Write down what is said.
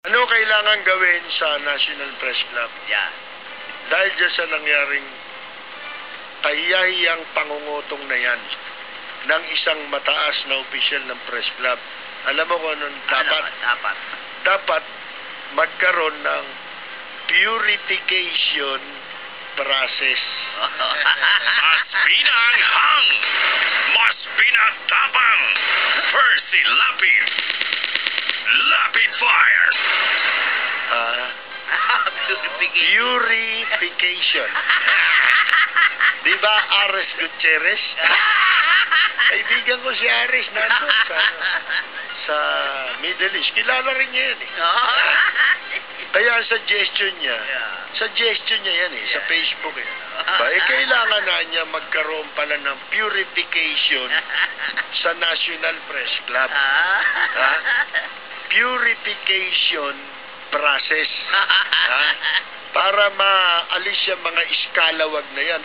Ano kailangan gawin sa National Press Club? Yeah. Dahil dyan sa nangyaring kahiyahiyang pangungutong na yan ng isang mataas na opisyal ng Press Club. Alam mo kung anong dapat? Dapat magkaroon ng purification process. Mas pinanghang! Mas pinatapang! First si Lapid! Lapid Fire! Purification. Di ba Ares Gutierrez? Kaibigan ko si Ares nandun sa Middle East. Kilala rin niya yan eh. Kaya suggestion niya yan eh, sa Facebook eh. Kailangan na niya magkaroon pala ng purification sa National Press Club. Purification process. Para maalis yung mga iskalawag na yan.